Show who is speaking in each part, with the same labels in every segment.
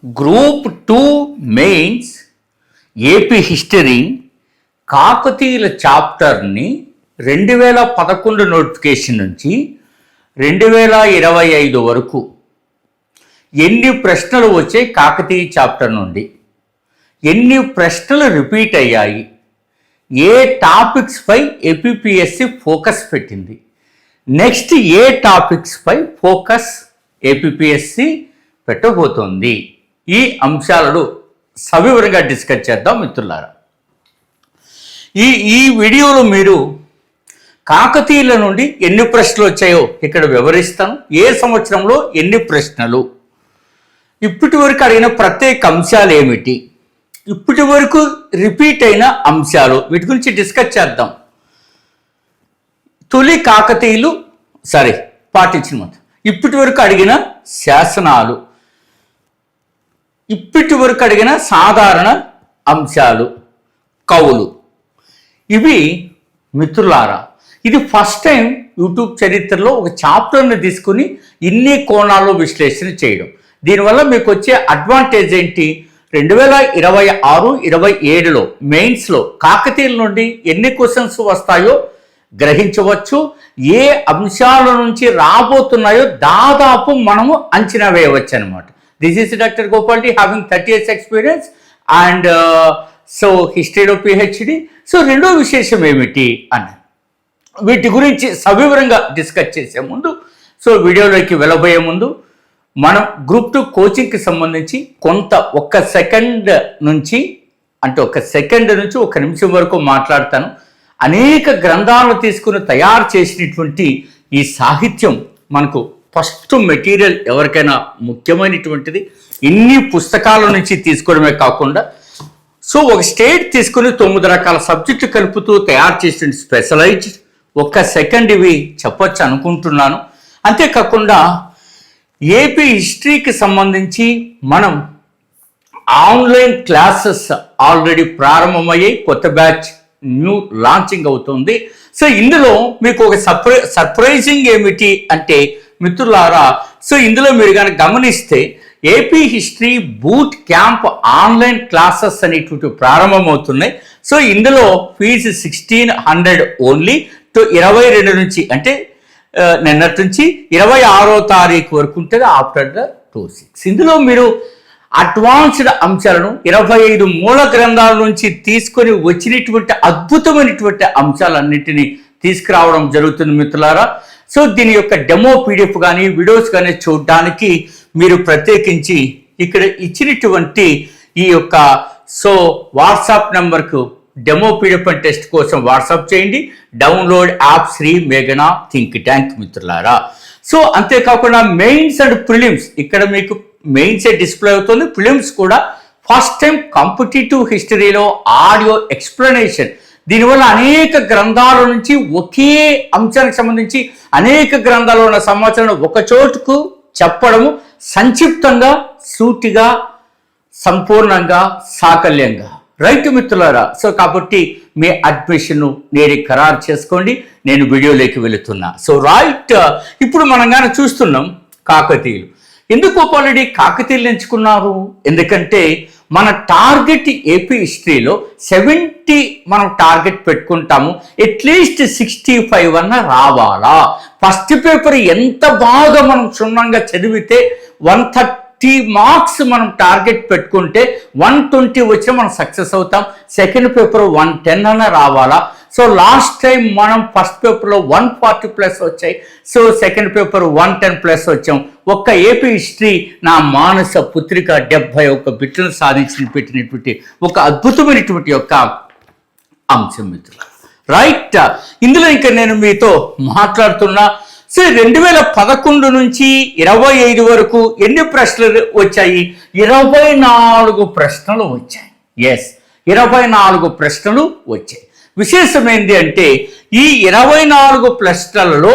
Speaker 1: Group 2 mains AP history కాకతీయుల చాప్టర్ని 2011 notification నుంచి 2025 వరకు ఎన్ని ప్రశ్నలు వచ్చాయి కాకతీయ చాప్టర్ నుండి, ఎన్ని ప్రశ్నలు రిపీట్ అయ్యాయి, ఏ టాపిక్స్ పై ఏపీపీఎస్సి ఫోకస్ పెట్టింది, నెక్స్ట్ ఏ టాపిక్స్ పై ఫోకస్ ఏపీపీఎస్సి పెట్టబోతోంది, ఈ అంశాలను సవివరంగా డిస్కస్ చేద్దాం మిత్రులారా. ఈ వీడియోలో మీరు కాకతీయుల నుండి ఎన్ని ప్రశ్నలు వచ్చాయో ఇక్కడ వివరిస్తాను. ఏ సంవత్సరంలో ఎన్ని ప్రశ్నలు, ఇప్పటి వరకు అడిగిన ప్రత్యేక అంశాలు ఏమిటి, ఇప్పటి వరకు రిపీట్ అయిన అంశాలు, వీటి గురించి డిస్కస్ చేద్దాం. తొలి కాకతీయులు పాటించిన మొత్తం, ఇప్పటి వరకు అడిగిన శాసనాలు, ఇప్పటి వరకు అడిగిన సాధారణ అంశాలు, కవులు, ఇవి మిత్రులారా ఇది ఫస్ట్ టైం యూట్యూబ్ చరిత్రలో ఒక చాప్టర్ని తీసుకుని ఇన్ని కోణాల్లో విశ్లేషణ చేయడం. దీనివల్ల మీకు వచ్చే అడ్వాంటేజ్ ఏంటి, 2026-27లో మెయిన్స్లో కాకతీయుల నుండి ఎన్ని క్వశ్చన్స్ వస్తాయో గ్రహించవచ్చు, ఏ అంశాల నుంచి రాబోతున్నాయో దాదాపు మనము అంచనా వేయవచ్చు అనమాట. This is doctor Gopal Reddy, having 30 years experience and హిస్టరీలో పిహెచ్డి. రెండో విశేషం ఏమిటి అన్న వీటి గురించి సవివరంగా డిస్కస్ చేసే ముందు, వీడియోలోకి వెళ్ళబోయే ముందు మనం గ్రూప్ 2 కోచింగ్కి సంబంధించి కొంత ఒక సెకండ్ నుంచి ఒక నిమిషం వరకు మాట్లాడతాను. అనేక గ్రంథాలను తీసుకుని తయారు చేసినటువంటి ఈ సాహిత్యం మనకు ఫస్ట్ మెటీరియల్ ఎవరికైనా ముఖ్యమైనటువంటిది. ఇన్ని పుస్తకాల నుంచి తీసుకోవడమే కాకుండా ఒక స్టేట్ తీసుకుని 9 రకాల సబ్జెక్టు కలుపుతూ తయారు చేసిన స్పెషలైజ్డ్ ఒక్క సెకండ్ ఇవి చెప్పొచ్చు అనుకుంటున్నాను. అంతేకాకుండా ఏపీ హిస్టరీకి సంబంధించి మనం ఆన్లైన్ క్లాసెస్ ఆల్రెడీ ప్రారంభమయ్యాయి, కొత్త బ్యాచ్ న్యూ లాంచింగ్ అవుతుంది. ఇందులో మీకు ఒక సర్ప్రైజింగ్ ఏమిటి అంటే మిత్రులారా, ఇందులో మీరు కనుక గమనిస్తే AP history boot camp online classes అనేటువంటి ప్రారంభమవుతున్నాయి. ఇందులో ఫీజు 1600 ఓన్లీ. 22 నుంచి అంటే నిన్నటి నుంచి 26వ తారీఖు వరకు ఉంటుంది ఆఫ్టర్ ద 26. ఇందులో మీరు అడ్వాన్స్డ్ అంశాలను 25 మూల గ్రంథాల నుంచి తీసుకొని వచ్చినటువంటి అద్భుతమైనటువంటి అంశాలన్నింటినీ తీసుకురావడం జరుగుతుంది మిత్రులారా. దీని యొక్క డెమో పీడిఎఫ్ కానీ వీడియోస్ కానీ చూడడానికి మీరు ప్రత్యేకించి ఇక్కడ ఇచ్చినటువంటి ఈ యొక్క వాట్సాప్ నెంబర్కు డెమో పీడిఎఫ్ అండ్ టెస్ట్ కోసం వాట్సాప్ చేయండి. డౌన్లోడ్ యాప్ శ్రీ మేఘనా థింక్ ట్యాంక్ మిత్రులారా. అంతేకాకుండా మెయిన్స్ అండ్ ప్రిలిమ్స్, ఇక్కడ మీకు మెయిన్సే డిస్ప్లే అవుతుంది, ప్రిలిమ్స్ కూడా ఫస్ట్ టైం కాంపిటేటివ్ హిస్టరీలో ఆడియో ఎక్స్ప్లెనేషన్. దీనివల్ల అనేక గ్రంథాల నుంచి ఒకే అంశానికి సంబంధించి అనేక గ్రంథాలు ఉన్న సమాచారం ఒక చోటుకు చెప్పడము సంక్షిప్తంగా, సూటిగా, సంపూర్ణంగా, సాకల్యంగా. రైట్ మిత్రులారా. కాబట్టి మీ అడ్మిషన్ నేనే ఖరారు చేసుకోండి. నేను వీడియోలోకి వెళుతున్నా. ఇప్పుడు మనం కానీ చూస్తున్నాం కాకతీయులు. ఎందుకు ఆల్రెడీ కాకతీయులు ఎంచుకున్నారు? ఎందుకంటే మన టార్గెట్ ఏపీ హిస్టరీలో 70 మనం టార్గెట్ పెట్టుకుంటాము, అట్లీస్ట్ 65 అన్న రావాలా. ఫస్ట్ పేపర్ ఎంత బాగా మనం క్షుణ్ణంగా చదివితే 130 మార్క్స్ మనం టార్గెట్ పెట్టుకుంటే 120 వచ్చినా మనం సక్సెస్ అవుతాం. సెకండ్ పేపర్ 110 అన్న రావాలా. లాస్ట్ టైం మనం ఫస్ట్ పేపర్లో 140+ వచ్చాయి, సెకండ్ పేపర్ 110+ వచ్చాం. ఒక్క ఏపీ హిస్టరీ నా మానస పుత్రిక 71 బిట్లను పెట్టినటువంటి ఒక అద్భుతమైనటువంటి యొక్క అంశం మిత్రులు. రైట్. ఇందులో ఇంకా నేను మీతో మాట్లాడుతున్నా. 2011 నుంచి 25 వరకు ఎన్ని ప్రశ్నలు వచ్చాయి? 24 ప్రశ్నలు వచ్చాయి. 24 ప్రశ్నలు వచ్చాయి. విశేషం ఏంటి అంటే ఈ 24 ప్రశ్నలలో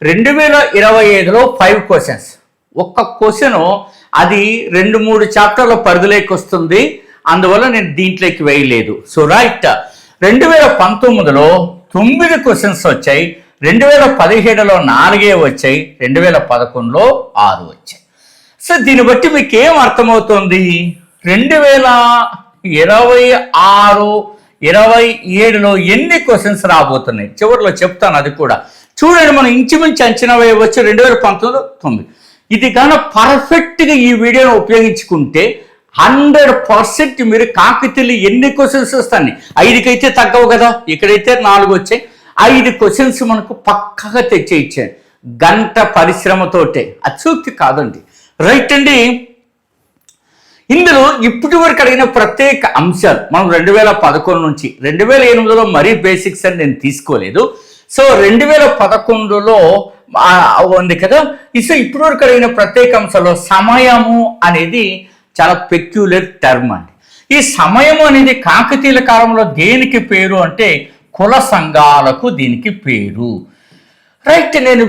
Speaker 1: 2025లో 5 క్వశ్చన్స్. ఒక్క క్వశ్చను అది 2-3 చాప్టర్ల పరిధిలోకి వస్తుంది, అందువల్ల నేను దీంట్లోకి వేయలేదు. 2019లో 9 క్వశ్చన్స్ వచ్చాయి, 2017లో 4 వచ్చాయి, 2011లో 6 వచ్చాయి. సో దీన్ని బట్టి మీకు ఏం అర్థమవుతుంది? 2026, 27లో ఎన్ని క్వశ్చన్స్ రాబోతున్నాయి చివరిలో చెప్తాను. అది కూడా చూడండి, మనం ఇంచుమించు అంచనా వేయవచ్చు 2019. ఇది కానీ పర్ఫెక్ట్గా ఈ వీడియోను ఉపయోగించుకుంటే 100% మీరు కాకతీయులు ఎన్ని క్వశ్చన్స్ వస్తాయి, 5కైతే తగ్గవు కదా, ఇక్కడైతే 4 వచ్చాయి, 5 క్వశ్చన్స్ మనకు పక్కగా తెచ్చేయించాడు గంట పరిశ్రమతోటే. అత్యుక్తి కాదండి, రైట్ అండి. ఇందులో ఇప్పటి వరకు అడిగిన ప్రత్యేక అంశాలు మనం 2011 నుంచి 2008లో మరీ బేసిక్స్ అని నేను తీసుకోలేదు. సో 2011లో ఉంది కదా. సో ఇప్పటి వరకు అడిగిన ప్రత్యేక అంశాల్లో సమయము అనేది చాలా పెక్యులర్ టర్మ్ అండి. ఈ సమయము అనేది కాకతీయుల కాలంలో దేనికి పేరు అంటే కుల సంఘాలకు దీనికి పేరు, రైట్. నేను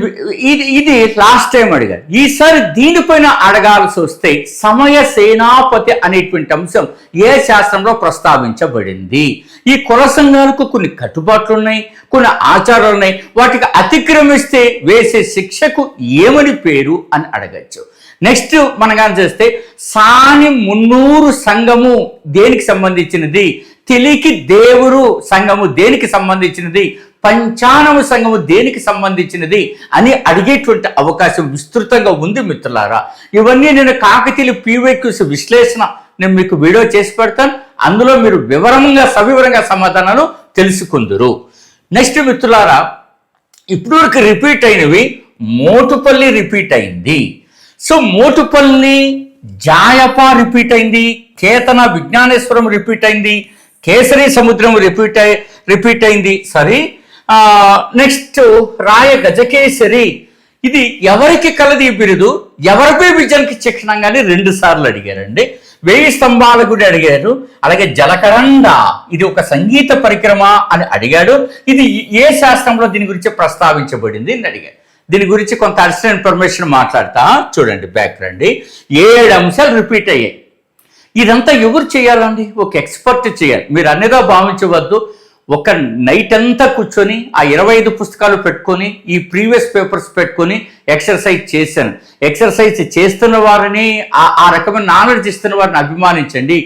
Speaker 1: ఇది లాస్ట్ టైం అడిగాను. ఈసారి దీనిపైన అడగాల్సి వస్తే సమయ సేనాపతి అనేటువంటి అంశం ఏ శాస్త్రంలో ప్రస్తావించబడింది? ఈ కుల సంఘాలకు కొన్ని కట్టుబాట్లు ఉన్నాయి, కొన్ని ఆచారాలు ఉన్నాయి, వాటికి అతిక్రమిస్తే వేసే శిక్షకు ఏమని పేరు అని అడగచ్చు. నెక్స్ట్ మనం కానీ చేస్తే సాని మున్నూరు సంఘము దేనికి సంబంధించినది, తెలికి దేవురు సంఘము దేనికి సంబంధించినది, పంచానమ సంఘము దేనికి సంబంధించినది అని అడిగేటువంటి అవకాశం విస్తృతంగా ఉంది మిత్రులారా. ఇవన్నీ నేను కాకతీయుల PYQs విశ్లేషణ నేను మీకు వీడియో చేసి పెడతాను, అందులో మీరు సవివరంగా సమాధానాలు తెలుసుకుందరు. నెక్స్ట్ మిత్రులారా, ఇప్పుడు వరకు రిపీట్ అయినవి మోటుపల్లి రిపీట్ అయింది. సో మోటుపల్లి జాయప రిపీట్ అయింది, కేతన విజ్ఞానేశ్వరం రిపీట్ అయింది, కేసరి సముద్రం రిపీట్ అయింది. సారీ, నెక్స్ట్ రాయ గజకేసరి, ఇది ఎవరికి కలది ఈ బిరుదు, ఎవరిపై విజయానికి చిహ్నంగానే 2 సార్లు అడిగారండి. 1000 స్తంభాల గుడి అడిగారు, అలాగే జలకరండ ఇది ఒక సంగీత పరిక్రమ అని అడిగాడు. ఇది ఏ శాస్త్రంలో దీని గురించి ప్రస్తావించబడింది అని అడిగాడు. దీని గురించి కొంత అడిషనల్ ఇన్ఫర్మేషన్ మాట్లాడతా. చూడండి, బ్యాక్ రండి. 7 అంశాలు రిపీట్ అయ్యాయి. ఇదంతా ఎవరు చేయాలండి? ఒక ఎక్స్పర్ట్ చేయాలి. మీరు అన్నిగా భావించవద్దు. ఒక నైట్ అంతా కూర్చొని ఆ 25 పుస్తకాలు పెట్టుకొని ఈ ప్రీవియస్ పేపర్స్ పెట్టుకొని ఎక్సర్సైజ్ చేశాను. ఎక్సర్సైజ్ చేస్తున్న వారిని, ఆ రకమైన నాలెడ్జ్ ఇస్తున్న వారిని అభిమానించండి.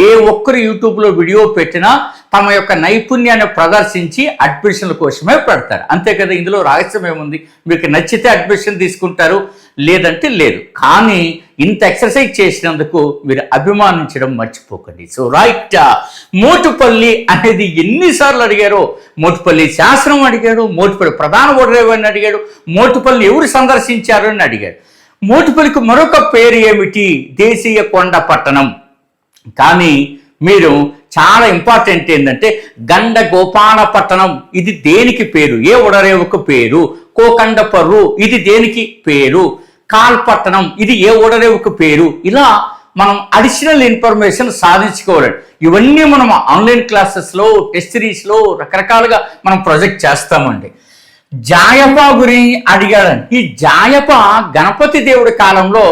Speaker 1: ఏ ఒక్కరు యూట్యూబ్లో వీడియో పెట్టినా తమ యొక్క నైపుణ్యాన్ని ప్రదర్శించి అడ్మిషన్ల కోసమే పెడతారు, అంతే కదా. ఇందులో రహస్యం ఏముంది? మీకు నచ్చితే అడ్మిషన్ తీసుకుంటారు, లేదంటే లేదు. కానీ ఇంత ఎక్సర్సైజ్ చేసినందుకు మీరు అభిమానించడం మర్చిపోకండి. సో రైట్, మోటుపల్లి అనేది ఎన్నిసార్లు అడిగారో, మోటుపల్లి శాస్త్రం అడిగాడు, మోటుపల్లి ప్రధాన ఓడరేవని అడిగాడు, మోటుపల్లిని ఎవరు సందర్శించారు అని అడిగాడు. మోటుపల్లికి మరొక పేరు ఏమిటి? దేశీయ కొండ పట్టణం. కానీ మీరు చాలా ఇంపార్టెంట్ ఏంటంటే గండ గోపాల పట్టణం ఇది దేనికి పేరు? ఏ ఓడరేవుకు పేరు? కోకండపర్రు ఇది దేనికి పేరు? కాల్పట్టణం ఇది ఏ ఓడరేవుకు పేరు? ఇలా మనం అడిషనల్ ఇన్ఫర్మేషన్ సాధించుకోవాలండి. ఇవన్నీ మనం ఆన్లైన్ క్లాసెస్లో, టెస్ట్ సిరీస్లో రకరకాలుగా మనం ప్రొజెక్ట్ చేస్తామండి. జాయప గురించి అడిగాడండి. ఈ జాయప గణపతి దేవుడి కాలంలో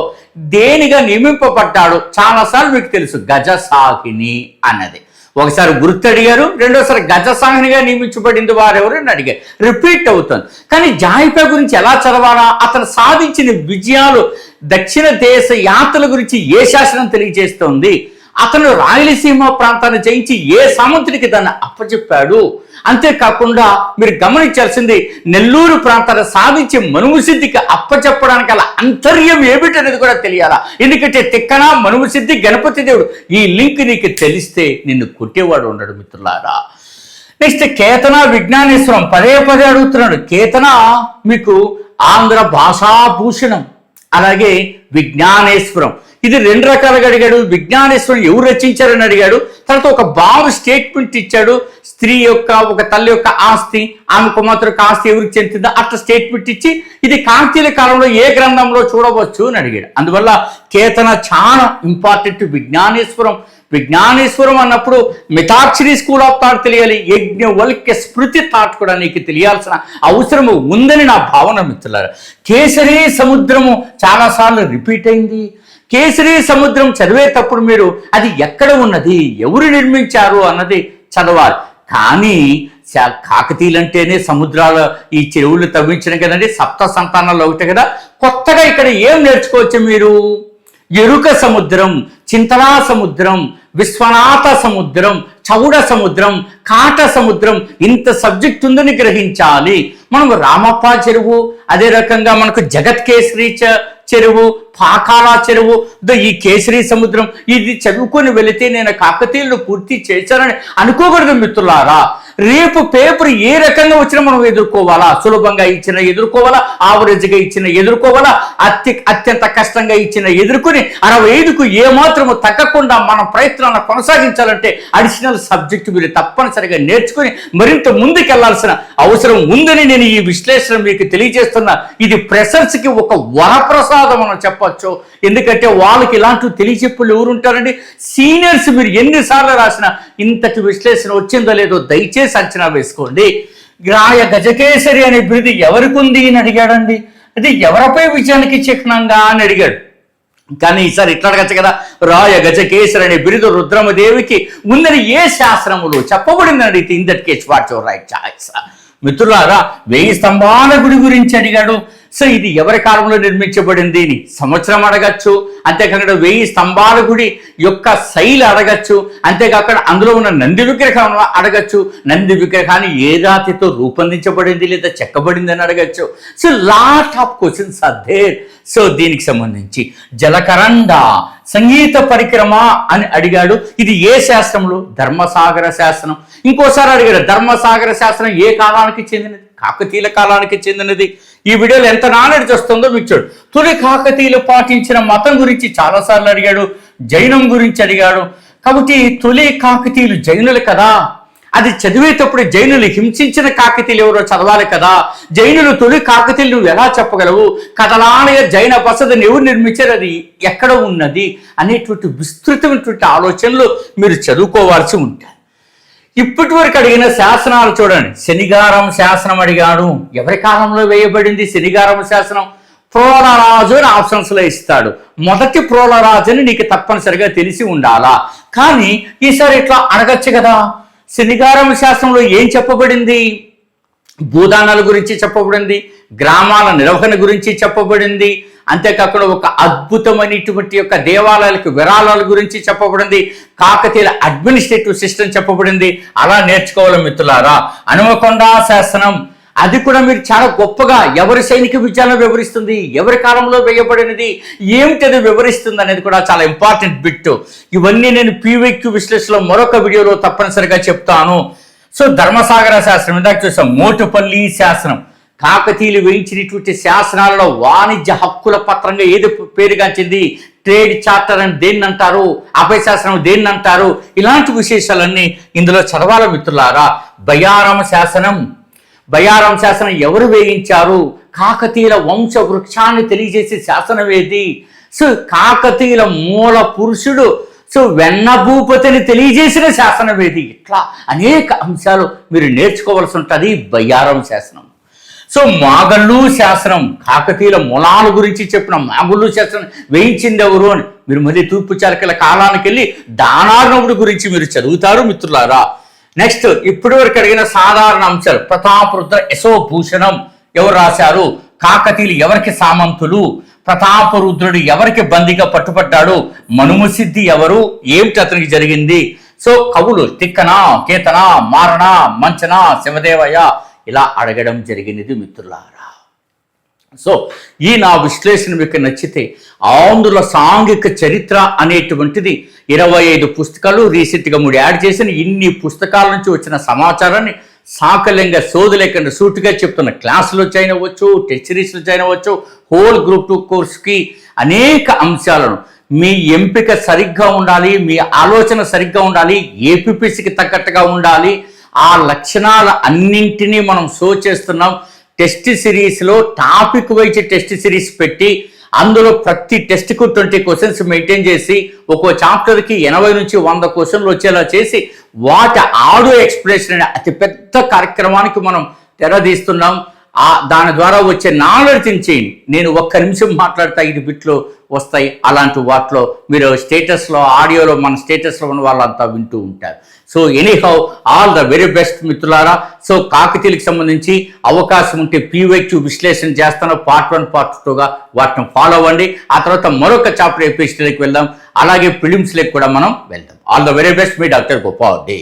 Speaker 1: దేనిగా నియమింపబడ్డాడు? చాలాసార్లు మీకు తెలుసు, గజసాహిని అన్నది. ఒకసారి గుర్తు అడిగారు, రెండోసారి గజసాహినిగా నియమించబడింది వారెవరు అని అడిగారు. రిపీట్ అవుతుంది. కానీ జాయిపా గురించి ఎలా చదవాలా? అతను సాధించిన విజయాలు, దక్షిణ దేశ యాత్రల గురించి ఏ శాసనం తెలియజేస్తోంది? అతను రాయలసీమ ప్రాంతాన్ని జయించి ఏ సామంతుడికి దాన్ని అప్పచెప్పాడు? అంతేకాకుండా మీరు గమనించాల్సింది, నెల్లూరు ప్రాంతాన్ని సాధించి మనుమసిద్ధికి అప్పచెప్పడానికి అలా అంతర్యం ఏమిటనేది కూడా తెలియాలా. ఎందుకంటే తిక్కన, మనుమసిద్ధి, గణపతి దేవుడు ఈ లింక్ నీకు తెలిస్తే నిన్ను కొట్టేవాడు ఉండడు మిత్రులారా. నెక్స్ట్ కేతన విజ్ఞానేశ్వరం, పదే అడుగుతున్నాడు. కేతన మీకు ఆంధ్ర భాషాభూషణం, అలాగే విజ్ఞానేశ్వరం ఇది 2 రకాలుగా అడిగాడు. విజ్ఞానేశ్వరం ఎవరు రచించారని అడిగాడు. తర్వాత ఒక బాబు స్టేట్మెంట్ ఇచ్చాడు, స్త్రీ యొక్క, ఒక తల్లి యొక్క ఆస్తి, ఆమె కుమార్తె యొక్క ఆస్తి ఎవరికి చెందుతుందో అట్లా స్టేట్మెంట్ ఇచ్చి ఇది కాకతీయుల కాలంలో ఏ గ్రంథంలో చూడవచ్చు అని అడిగాడు. అందువల్ల కేతన చాలా ఇంపార్టెంట్. విజ్ఞానేశ్వరం అన్నప్పుడు మితాక్షరి స్కూల్ ఆఫ్ థాట్ తెలియాలి, యజ్ఞవల్క్య స్మృతి థాట్ కూడా నీకు తెలియాల్సిన అవసరము ఉందని నా భావన మిత్రులారా. కేసరి సముద్రము చాలాసార్లు రిపీట్ అయింది. కేసరి సముద్రం చదివేటప్పుడు మీరు అది ఎక్కడ ఉన్నది, ఎవరు నిర్మించారు అన్నది చదవాలి. కానీ కాకతీయులంటేనే సముద్రాల ఈ చెరువులు తవ్వించడం కదండి, 7 సంతానాల్లో ఒకటి కదా. కొత్తగా ఇక్కడ ఏం నేర్చుకోవచ్చు మీరు? ఎరుక సముద్రం, చింతలా సముద్రం, విశ్వనాథ సముద్రం, చౌడ సముద్రం, కాట సముద్రం, ఇంత సబ్జెక్ట్ ఉందని గ్రహించాలి. మనం రామప్ప చెరువు, అదే రకంగా మనకు జగత్ కేసరి చెరువు, పాకాల చెరువు, ఈ కేసరి సముద్రం, ఇది చదువుకొని వెళితే నేను కాకతీయులు పూర్తి చేశానని అనుకోకూడదు మిత్రులారా. రేపు పేపర్ ఏ రకంగా వచ్చినా మనం ఎదుర్కోవాలా, సులభంగా ఇచ్చిన ఎదుర్కోవాలా, ఆవరేజ్గా ఇచ్చిన ఎదుర్కోవాలా, అత్యంత కష్టంగా ఇచ్చిన ఎదుర్కొని 65కు ఏమాత్రము తగ్గకుండా మన ప్రయత్నాలను కొనసాగించాలంటే అడిషనల్ సబ్జెక్టు మీరు తప్పనిసరిగా నేర్చుకుని మరింత ముందుకెళ్లాల్సిన అవసరం ఉందని నేను ఈ విశ్లేషణ మీకు తెలియజేస్తున్నా. ఇది ఫ్రెషర్స్కి ఒక వరప్రసాదం అని చెప్పొచ్చు. ఎందుకంటే వాళ్ళకి ఇలాంటి తెలియచెప్పులు ఎవరుంటారండి? సీనియర్స్. మీరు ఎన్నిసార్లు రాసినా ఇంతటి విశ్లేషణ వచ్చిందో లేదో దయచేసి అంచనా వేసుకోండి. రాయ గజకేసరి అనే బిరుదు ఎవరికి ఉంది అని అడిగాడండి. అది ఎవరిపై విజయానికి చిహ్నంగా అని అడిగాడు. కానీ ఈసారి ఇట్లా అడగచ్చు కదా, రాయ గజకేసరి అనే బిరుదు రుద్రమదేవికి ఉందని ఏ శాస్త్రములు చెప్పబడిందని అడిగితే in that case what's your right choice. మిత్రులారా, 1000 స్తంభాల గుడి గురించి అడిగాడు. సో ఇది ఎవరి కాలంలో నిర్మించబడింది అని సంవత్సరం అడగచ్చు. అంతేకాకుండా 1000 స్తంభాల గుడి యొక్క శైలి అడగచ్చు. అంతేకాకుండా అందులో ఉన్న నంది విగ్రహం అడగచ్చు. నంది విగ్రహాన్ని ఏ రాతితో రూపొందించబడింది లేదా చెక్కబడింది అని అడగచ్చు. So lot of questions are there. So దీనికి సంబంధించి జలకరండ సంగీత పరిక్రమ అని అడిగాడు. ఇది ఏ శాస్త్రంలో? ధర్మసాగర శాస్త్రం. ఇంకోసారి అడిగాడు, ధర్మసాగర శాస్త్రం ఏ కాలానికి చెందినది? కాకతీయుల కాలానికి చెందినది. ఈ వీడియోలో ఎంత నాలెడ్జ్ వస్తుందో మీకు చూడు. తొలి కాకతీయులు పాటించిన మతం గురించి చాలాసార్లు అడిగాడు. జైనం గురించి అడిగాడు. కాబట్టి తొలి కాకతీయులు జైనులు కదా, అది చదివేటప్పుడు జైనులు హింసించిన కాకతీయులు ఎవరో చదవాలి కదా. జైనులు తొలి కాకతీయులు నువ్వు ఎలా చెప్పగలవు? కథలానయ జైన బసదిని ఎవరు నిర్మించారు, అది ఎక్కడ ఉన్నది అనేటువంటి విస్తృతమైనటువంటి ఆలోచనలు మీరు చదువుకోవాల్సి ఉంటాయి. ఇప్పటి వరకు అడిగిన శాసనాలు చూడండి. శనిగారం శాసనం అడిగాడు. ఎవరి కాలంలో వేయబడింది శనిగారం శాసనం? ప్రోలరాజు అని ఆప్షన్స్లో ఇస్తాడు. మొదటి ప్రోలరాజు అని నీకు తప్పనిసరిగా తెలిసి ఉండాలా. కానీ ఈసారి ఇట్లా అడగచ్చు కదా, శనిగారం శాసనంలో ఏం చెప్పబడింది? భూదానాల గురించి చెప్పబడింది, గ్రామాల నిర్వహణ గురించి చెప్పబడింది, అంతేకాకుండా ఒక అద్భుతమైనటువంటి యొక్క దేవాలయాలకు విరాళాల గురించి చెప్పబడింది, కాకతీయుల అడ్మినిస్ట్రేటివ్ సిస్టమ్ చెప్పబడింది. అలా నేర్చుకోవాలి మిత్రులారా. హనుమకొండ శాసనం, అది కూడా మీరు చాలా గొప్పగా ఎవరి సైనిక విజయాలను వివరిస్తుంది, ఎవరి కాలంలో వేయబడినది, ఏమిటది వివరిస్తుంది అనేది కూడా చాలా ఇంపార్టెంట్ బిట్. ఇవన్నీ నేను పీవైక్యూ విశ్లేషణలో మరొక వీడియోలో తప్పనిసరిగా చెప్తాను. సో ధర్మసాగర శాస్త్రం ఇందాక చూసాం. మోటుపల్లి శాసనం, కాకతీయులు వేయించినటువంటి శాసనాలలో వాణిజ్య హక్కుల పత్రంగా ఏది పేరుగాంచింది? ట్రేడ్ చార్టర్ అని దేన్ని అంటారు? అభయ శాసనం దేన్ని అంటారు? ఇలాంటి విశేషాలన్నీ ఇందులో చదవాలి మిత్రులారా. బయ్యారం శాసనం, బయ్యారం శాసనం ఎవరు వేయించారు? కాకతీయుల వంశ వృక్షాన్ని తెలియజేసే శాసనం ఏది? సో కాకతీయుల మూల పురుషుడు సో వెన్నభూపతిని తెలియజేసిన శాసనం ఏది? ఇట్లా అనేక అంశాలు మీరు నేర్చుకోవాల్సి ఉంటుంది బయ్యారం శాసనం. సో మాగల్లు శాసనం, కాకతీయుల మూలాల గురించి చెప్పిన మాగల్లు శాసనం వేయించింది ఎవరు అని మీరు మళ్ళీ తూర్పు చాళుక్యుల కాలానికి వెళ్ళి దానార్ణవుడి గురించి మీరు చదువుతారు మిత్రులారా. నెక్స్ట్ ఇప్పటి వరకు అడిగిన సాధారణ అంశాలు. ప్రతాపరుద్ర యశోభూషణం ఎవరు రాశారు? కాకతీయులు ఎవరికి సామంతులు? ప్రతాపరుద్రుడు ఎవరికి బందీగా పట్టుబడ్డాడు? మనుమసిద్ధి ఎవరు? ఏమిటి అతనికి జరిగింది? సో కవులు తిక్కన, కేతన, మారణ, మంచన, శివదేవయ్య ఇలా అడగడం జరిగినది మిత్రులారా. సో ఈ నా విశ్లేషణ మీకు నచ్చితే ఆంధ్రుల సాంఘిక చరిత్ర అనేటువంటిది 25 పుస్తకాలు రీసెంట్గా 3 యాడ్ చేసిన ఇన్ని పుస్తకాల నుంచి వచ్చిన సమాచారాన్ని సాకల్యంగా సోది లేకుండా సూటిగా చెప్తున్న క్లాసులో జాయిన్ అవ్వచ్చు, టెస్ట్ సిరీస్లో జాయిన్ అవ్వచ్చు, హోల్ గ్రూప్ 2 కోర్స్కి అనేక అంశాలను మీ ఎంపిక సరిగ్గా ఉండాలి, మీ ఆలోచన సరిగ్గా ఉండాలి, ఏపీపీసీకి తగ్గట్టుగా ఉండాలి. ఆ లక్షణాల అన్నింటినీ మనం షో చేస్తున్నాం. టెస్ట్ సిరీస్లో టాపిక్ వైజ్ టెస్ట్ సిరీస్ పెట్టి అందులో ప్రతి టెస్ట్కు 20 క్వశ్చన్స్ మెయింటైన్ చేసి ఒక్కో చాప్టర్కి 80 నుంచి 100 క్వశ్చన్లు వచ్చేలా చేసి వాటి ఆడియో ఎక్స్ప్లెనేషన్ అనే అతిపెద్ద కార్యక్రమానికి మనం తెరదీస్తున్నాం. దాని ద్వారా వచ్చే నాలెడ్జ్ చేయండి. నేను 1 నిమిషం మాట్లాడతా 5 బిట్లు వస్తాయి. అలాంటి వాటిలో మీరు స్టేటస్లో, ఆడియోలో, మన స్టేటస్లో ఉన్న వాళ్ళంతా వింటూ ఉంటారు. So anyhow, all the very best మిత్రులారా. సో కాకతీయులకు సంబంధించి అవకాశం ఉంటే PYQ విశ్లేషణ చేస్తాను, పార్ట్ 1 పార్ట్ 2గా వాటిని ఫాలో అవ్వండి. ఆ తర్వాత మరొక చాప్టర్ ఎపిస్టల్కి వెళ్దాం, అలాగే ఫిలిమ్స్లోకి కూడా మనం వెళ్దాం. All the very best, me doctor Gopal day.